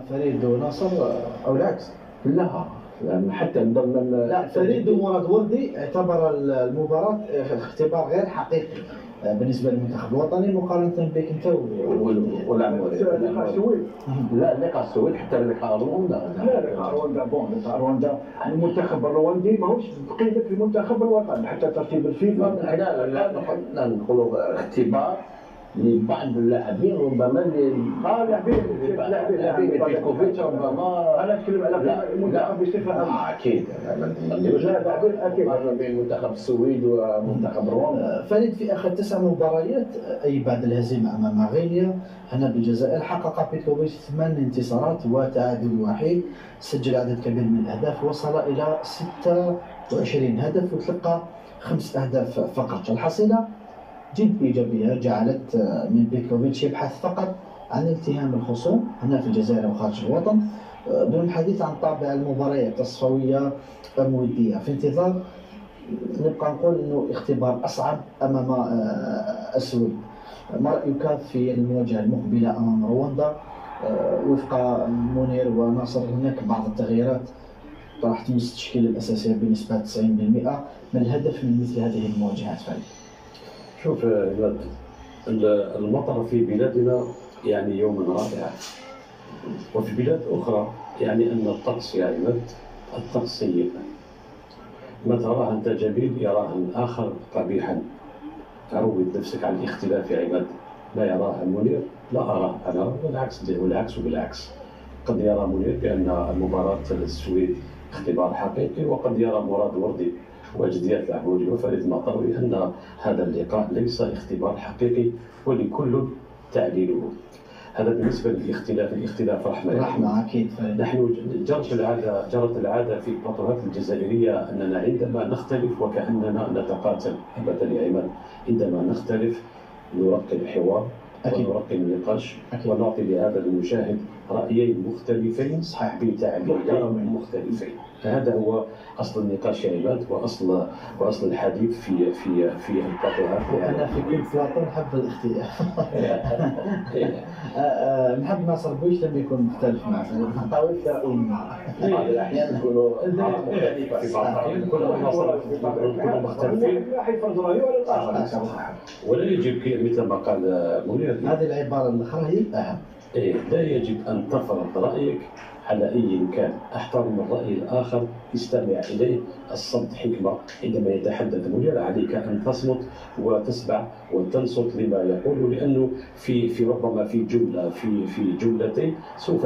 فريد وناصر أو العكس؟ لا، لأن حتى من ضمن لا، فريد ومراد وردي اعتبر المباراة اختبار غير حقيقي بالنسبة للمنتخب الوطني مقارنة بك أنت والعمود. لقاء السويد. لا، لقاء السويد حتى لقاء رواندا. لا، لقاء رواندا لقاء رواندا المنتخب الرواندي ماهوش بقيمة المنتخب الوطني حتى ترتيب الفيفا. لا نقولوا اختبار لبعض اللاعبين ربما لاعبين بيتكوفيتش ربما. انا اتكلم على المنتخب بصفه عامه. اكيد لاعبين بين منتخب السويد ومنتخب رواندا. فريد في اخر 9 مباريات اي بعد الهزيمه امام غينيا هنا بالجزائر حقق بيتكوفيتش 8 انتصارات وتعادل وحيد، سجل عدد كبير من الاهداف، وصل الى 26 هدف وتلقى 5 اهداف فقط. الحصيله جد إيجابية جعلت من بيتكوفيتش يبحث فقط عن التهام الخصوم هنا في الجزائر وخارج الوطن دون الحديث عن طابع المباريات الصفوية المودية، في انتظار نبقى نقول أنه اختبار أصعب أمام السويد. ما رأيك في المواجهة المقبلة أمام رواندا؟ وفق منير وناصر هناك بعض التغييرات راح تمس التشكيلة الأساسية بنسبة 90%. ما الهدف من مثل هذه المواجهات فريد؟ شوف عماد، المطر في بلادنا يعني يوما رائع، وفي بلاد أخرى يعني أن الطقس يا عماد الطقس سيء. ما تراه أنت جميل يراه الآخر قبيحا. عود نفسك على الاختلاف يا عماد. لا يراه منير لا أراه أنا، والعكس. قد يرى منير بأن مباراة السويد اختبار حقيقي، وقد يرى مراد وردي وجديات العبودي وفريد المطاوي أن هذا اللقاء ليس اختبار حقيقي، ولكل تعليله. هذا بالنسبة الاختلاف رحمة. أكيد. نحن جرت العادة في البطولات الجزائرية أننا عندما نختلف وكأننا نتقاتل. أبدا يا عماد، عندما نختلف نرقي الحوار ونرقي النقاش ونعطي لهذا المشاهد رأيين مختلفين بتعبيرين مختلفين. هذا هو أصل النقاش يا عماد، وأصل الحديث في البطولات. أنا في كل فلاطون نحب الاختلاف. نحب ناصر بويش لما يكون مختلف مع فريد المطاوي في رأيين. بعض الأحيان نكونوا مختلفين في بعض الأحيان نكونوا مختلفين، ولا يجب مثل ما قال منير. هذه العبارة الأخرى هي الأهم. لا يجب أن تفرض رأيك على أي كان. احترم الرأي الآخر، استمع إليه. الصمت حكمة. عندما يتحدث منير عليك أن تصمت وتسمع وتنصت لما يقول، لأنه في ربما في جملتين سوف